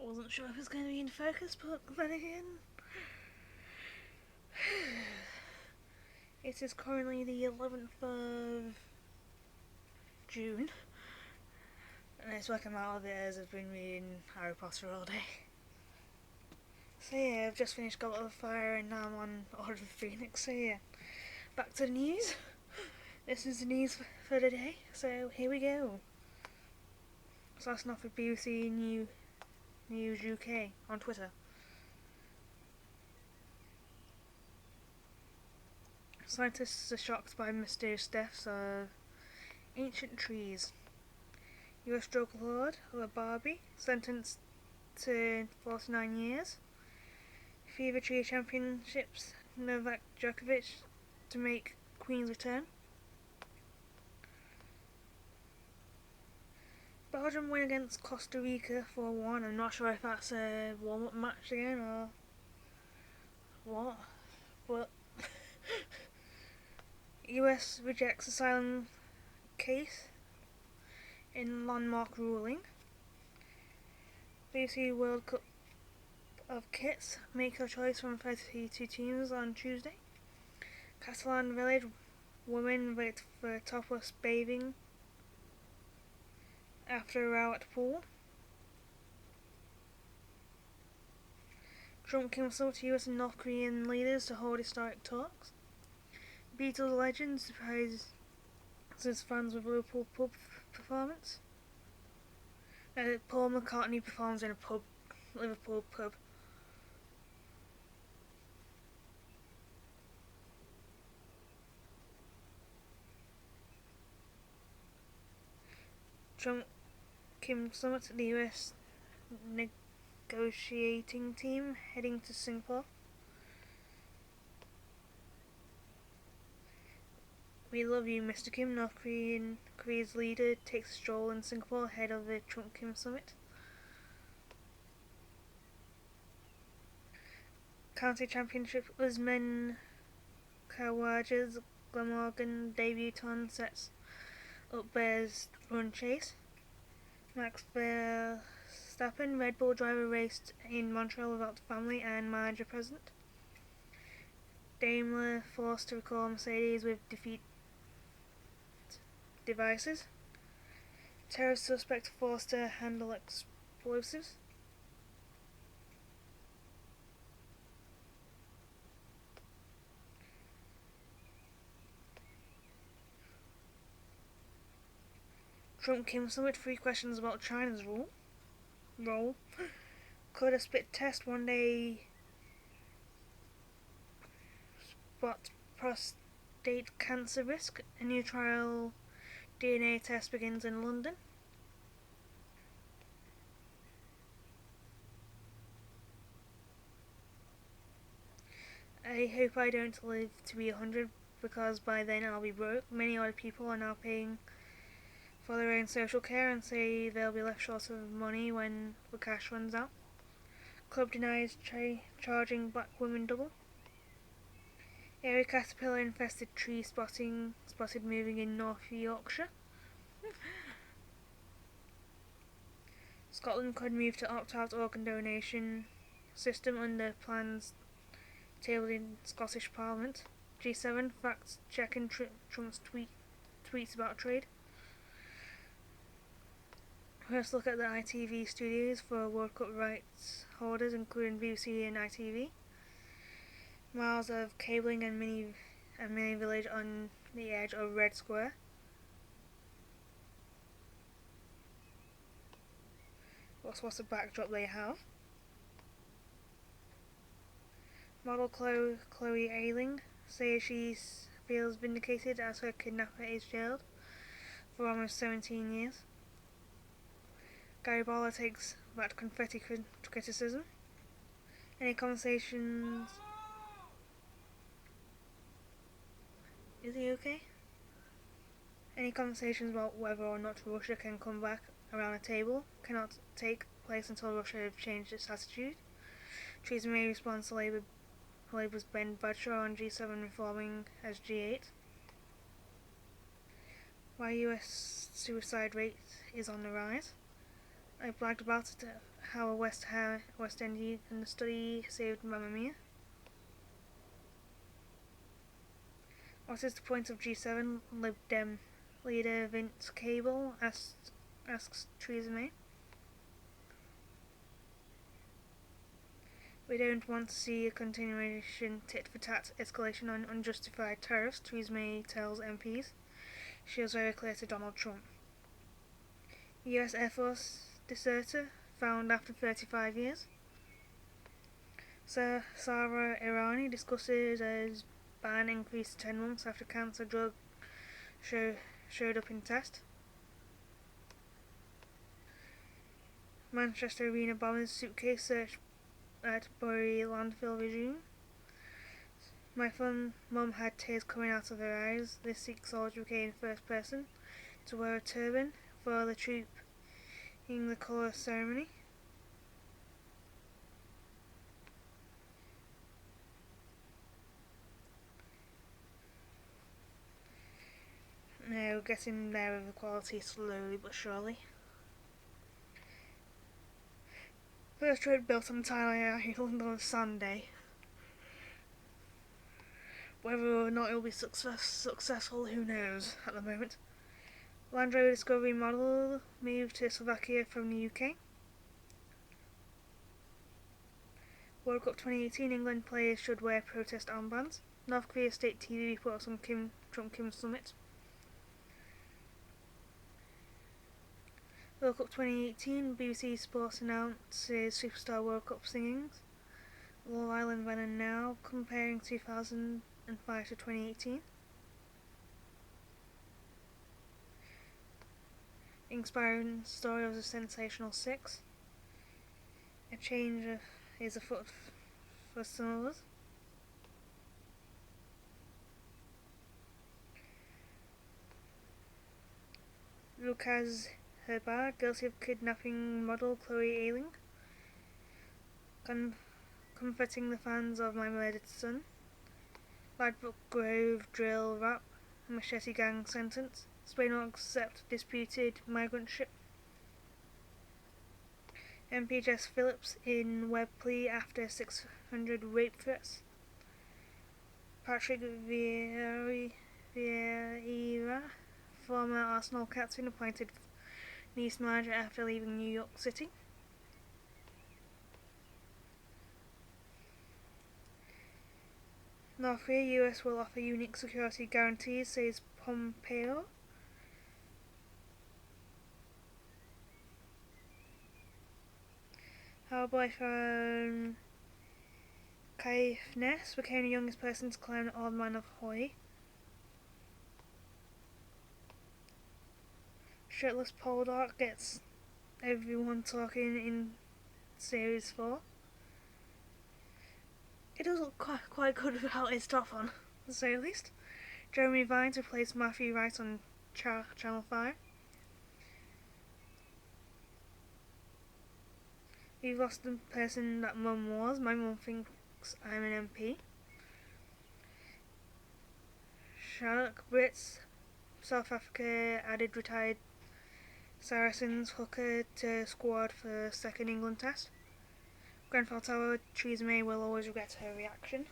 I wasn't sure if it was going to be in focus, but then again, it is currently the 11th of June, and it's working out of it as I've been reading Harry Potter all day. So yeah, I've just finished Goblet of Fire and now I'm on Order of the Phoenix, so yeah. Back to the news. This is the news for the day, so here we go. Starting off with BBC News UK on Twitter. Scientists are shocked by mysterious deaths of ancient trees. US drug lord Barbie sentenced to 49 years. Fever Tree Championships Novak Djokovic to make Queen's return. Belgium win against Costa Rica 4-1. I'm not sure if that's a warm-up match again or what, but US rejects asylum case in landmark ruling. BBC World Cup of Kits make your choice from 32 teams on Tuesday. Catalan village women vote for topless bathing after a row at pool. Trump consults US and North Korean leaders to hold historic talks. Beatles legend surprises fans with Liverpool pub performance. Paul McCartney performs in a Liverpool pub. Trump Kim summit the US negotiating team heading to Singapore. We love you, Mr. Kim. North Korea's leader takes a stroll in Singapore ahead of the Trump-Kim summit. County Championship Usman Khawaja's Glamorgan debutant sets up Bears run chase. Max Verstappen, Red Bull driver, raced in Montreal without the family and manager present. Daimler forced to recall Mercedes with defeat devices. Terrorist suspect forced to handle explosives. Trump-Kim summit, 3 questions about China's role. Could a spit test one day spot prostate cancer risk? A new trial DNA test begins in London. I hope I don't live to be 100 because by then I'll be broke. Many other people are now paying for their own social care and say they'll be left short of money when the cash runs out. Club denies charging black women double. Area caterpillar infested tree spotted moving in North Yorkshire. Scotland could move to opt-out organ donation system under plans tabled in Scottish Parliament. G7 fact-checking Trump's tweets about trade. First look at the ITV studios for World Cup rights holders, including BBC and ITV. Miles of cabling and mini village on the edge of Red Square. What's the backdrop they have? Model Chloe Ayling says she feels vindicated as her kidnapper is jailed for almost 17 years. Gary Barlow takes back confetti criticism. Any conversations? Is he okay? Any conversations about whether or not Russia can come back around a table cannot take place until Russia has changed its attitude. Theresa May responds to Labour's Ben Bradshaw on G7 reforming as G8. Why US suicide rate is on the rise. I bragged about it, how a West End study saved Mamma Mia. What is the point of G7? Lib Dem leader Vince Cable asks Theresa May. We don't want to see a continuation tit-for-tat escalation on unjustified tariffs, Theresa May tells MPs. She was very clear to Donald Trump. US Air Force deserter found after 35 years. Sarah Irani discusses as ban increased 10 months after cancer drug showed up in test. Manchester Arena bombers suitcase search at Bury landfill resume. My mum had tears coming out of her eyes. This Sikh soldier became the first person to wear a turban for the troop in the colour ceremony. Now getting there with equality slowly but surely. First road built on Thailand Island on Sunday. Whether or not it will be successful, who knows at the moment. Land Rover Discovery model moved to Slovakia from the UK. World Cup 2018 England players should wear protest armbands. North Korea state TV reports on Trump-Kim summit. World Cup 2018 BBC Sports announces Superstar World Cup singings. Love Island then and now, comparing 2005 to 2018. Inspiring story of the sensational six. A change is afoot for some of us. Lucas Herbar, guilty of kidnapping model Chloe Ayling, comforting the fans of My Murdered Son. Ladbroke Grove drill rap, machete gang sentence. Spain will accept disputed migrant ship. MP Jess Phillips in web plea after 600 rape threats. Patrick Vieira, former Arsenal captain, appointed Nice manager after leaving New York City. North Korea, US will offer unique security guarantees, says Pompeo. Our boyfriend Caithness became the youngest person to climb the Old Man of Hawaii. Shirtless Poldark gets everyone talking in Series 4. It does look quite good without its top on, to say the least. Jeremy Vines replaced Matthew Wright on Channel 5. We've lost the person that Mum was. My mum thinks I'm an MP. Shark Brits. South Africa added retired Saracens hooker to squad for second England test. Grenfell Tower, Theresa May will always regret her reaction.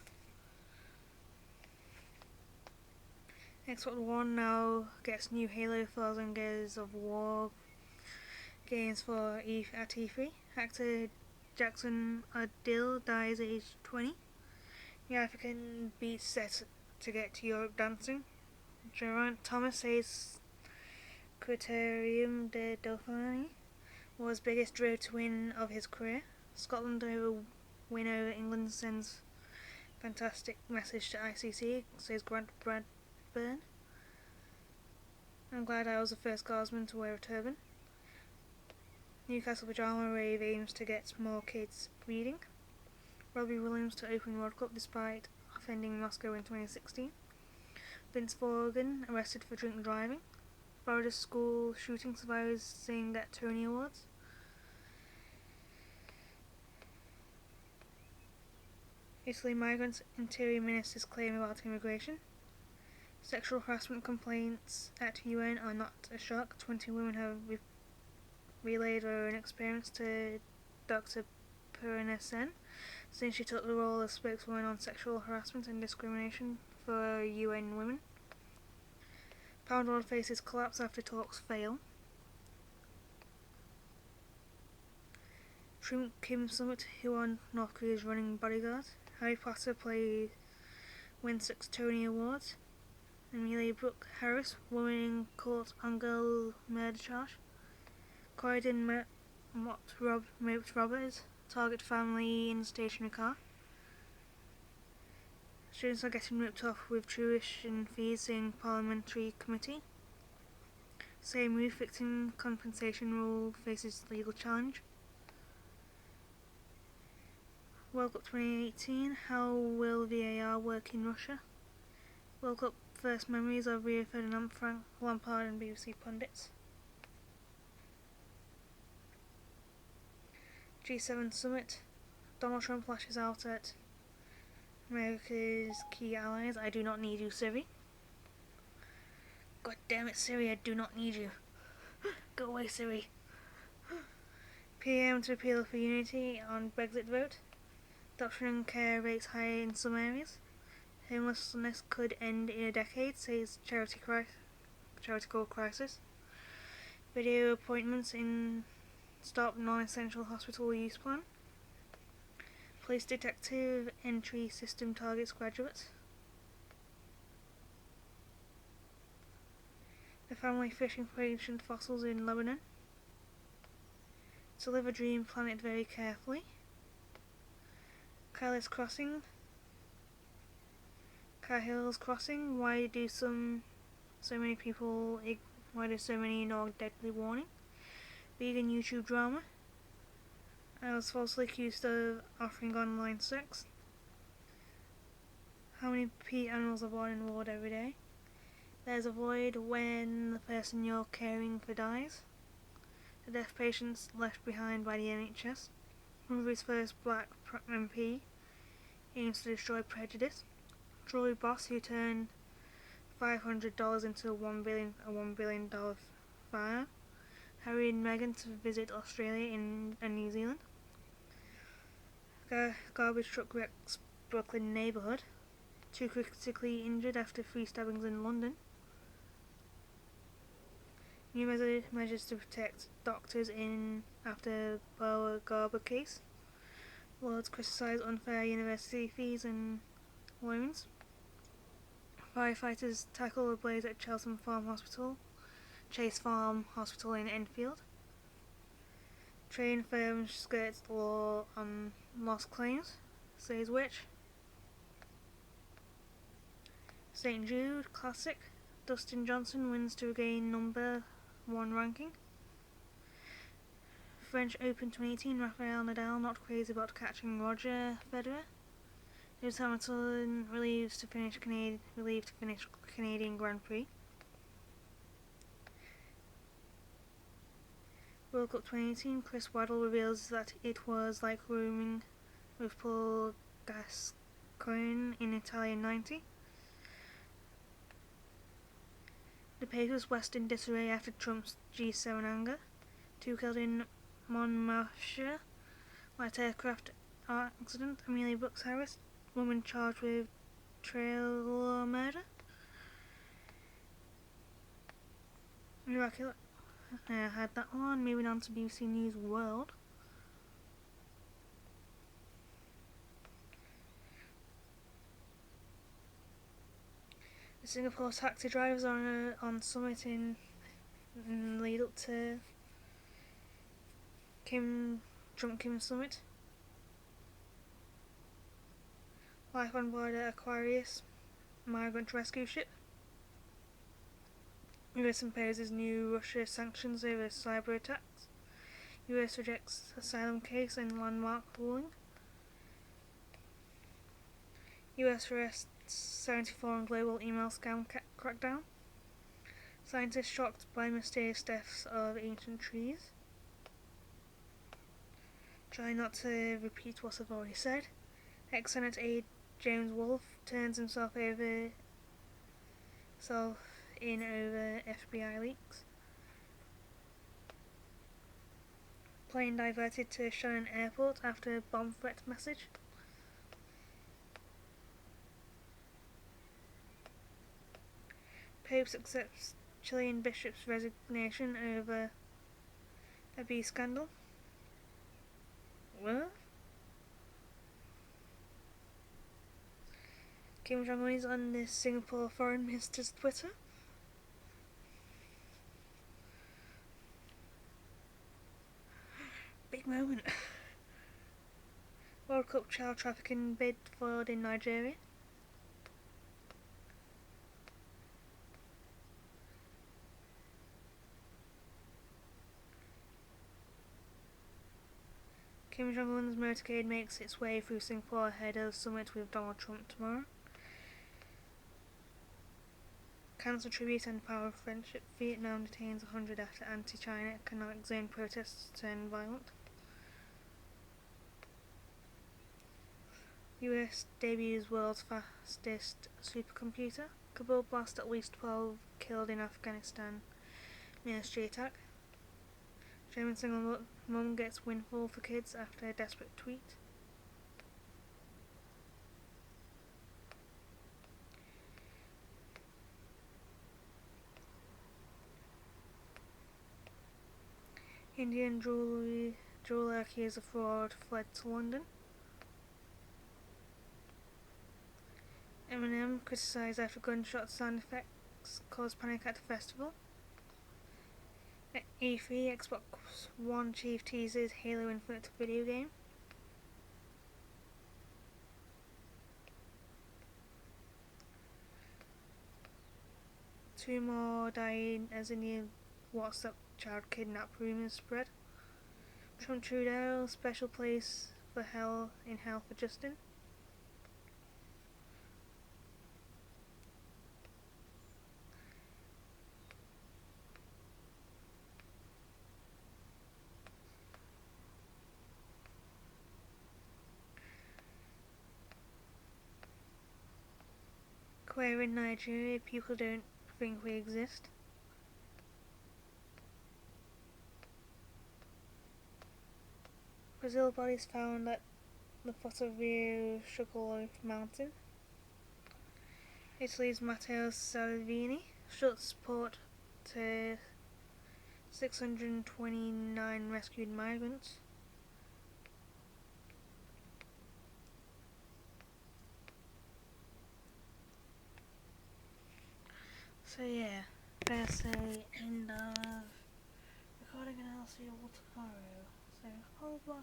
Xbox One now gets new Halo 1000 Gears of War games for at E3. Actor Jackson Adil dies at age 20. The African beats set to get to Europe dancing. Geraint Thomas says Criterium de Dauphine was biggest road to win of his career. Scotland win over England sends fantastic message to ICC, says Grant Bradburn. I'm glad I was the first Guardsman to wear a turban. Newcastle Pajama Rave aims to get more kids breeding. Robbie Williams to open World Cup despite offending Moscow in 2016. Vince Vaughan arrested for drink driving. Florida school shooting survivors sing at Tony Awards. Italy migrants' interior ministers claim about immigration. Sexual harassment complaints at UN are not a shock. 20 women have relayed her own experience to Dr. Purna Sen, since she took the role of spokeswoman on sexual harassment and discrimination for UN Women. Pound World faces collapse after talks fail. Trump Kim Summit, who on North Korea's running bodyguard. Harry Potter wins 6 Tony Awards. Amelia Brooke Harris, woman in court on girl murder charge. Corydon Moped robbers, target family in stationary car. Students are getting ripped off with tuition fees in parliamentary committee. Same move victim compensation rule faces legal challenge. World Cup 2018, how will VAR work in Russia? World Cup first memories of Rio Ferdinand, Frank Lampard and BBC pundits. G7 summit, Donald Trump lashes out at America's key allies. I do not need you, Siri. God damn it, Siri, I do not need you. Go away, Siri. PM to appeal for unity on Brexit vote. Adoption and care rates high in some areas. Homelessness could end in a decade, says charity called Crisis. Video appointments in Stop Non-Essential Hospital Use Plan. Police detective entry system targets graduates. The family fishing for ancient fossils in Lebanon. To live a dream, plan it very carefully. Cahill's Crossing. Why do so many ignore deadly warning? Vegan YouTube drama. I was falsely accused of offering online sex. How many pet animals are born in the world every day? There's a void when the person you're caring for dies. The deaf patients left behind by the NHS. Hungary's first black MP aims to destroy prejudice. Troy boss who turned $500 into a $1 billion fire. Harry and Meghan to visit Australia and New Zealand. Garbage truck wrecks Brooklyn neighbourhood. 2 critically injured after 3 stabbings in London. New measures to protect doctors after Bauer Garber case. Lords criticise unfair university fees and loans. Firefighters tackle a blaze at Chase Farm Hospital in Enfield. Train firm skirts the law on lost claims, says which. St. Jude Classic, Dustin Johnson wins to regain number 1 ranking. French Open 2018, Rafael Nadal not crazy about catching Roger Federer. Lewis Hamilton relieved to finish Canadian Grand Prix. World Cup 2018, Chris Waddle reveals that it was like rooming with Paul Gascoigne in Italian 90. The papers West in disarray after Trump's G7 anger. 2 killed in Monmouthshire. Light aircraft accident. Amelia Brooks Harris, woman charged with trailer murder. Miraculous. I had that one. Moving on to BBC News World. The Singapore taxi drivers are on summit in lead up to Trump Kim summit. Life on board Aquarius migrant rescue ship. US imposes new Russia sanctions over cyber attacks. US rejects asylum case and landmark ruling. US arrests 74 on global email scam crackdown. Scientists shocked by mysterious deaths of ancient trees. Try not to repeat what I've already said. Ex-Senate aide James Wolfe turns himself in over FBI leaks. plane diverted to Shannon Airport after bomb threat message. Pope accepts Chilean bishop's resignation over a bee scandal. What? Kim Jong-un is on the Singapore foreign minister's Twitter. Big moment. World Cup child trafficking bid foiled in Nigeria. Kim Jong-un's motorcade makes its way through Singapore ahead of summit with Donald Trump tomorrow. Cancel tribute and power of friendship. Vietnam detains 100 after anti-China economic zone protests turn violent. US debuts world's fastest supercomputer. Kabul blast at least 12 killed in Afghanistan military attack. German single mum gets windfall for kids after a desperate tweet. Indian jeweler accused of fraud fled to London. Eminem criticised after gunshot sound effects caused panic at the festival. At E3, Xbox One chief teases Halo Infinite video game. Two more dying as Indian WhatsApp child kidnap rumours spread. Trump Trudeau, special place for hell in hell for Justin. Queer in Nigeria, people don't think we exist. Brazil bodies found at the foot of Rio Sugarloaf Mountain. Italy's Matteo Salvini showed support to 629 rescued migrants. So yeah, that's the end of recording, and I'll see you all tomorrow. So, au revoir.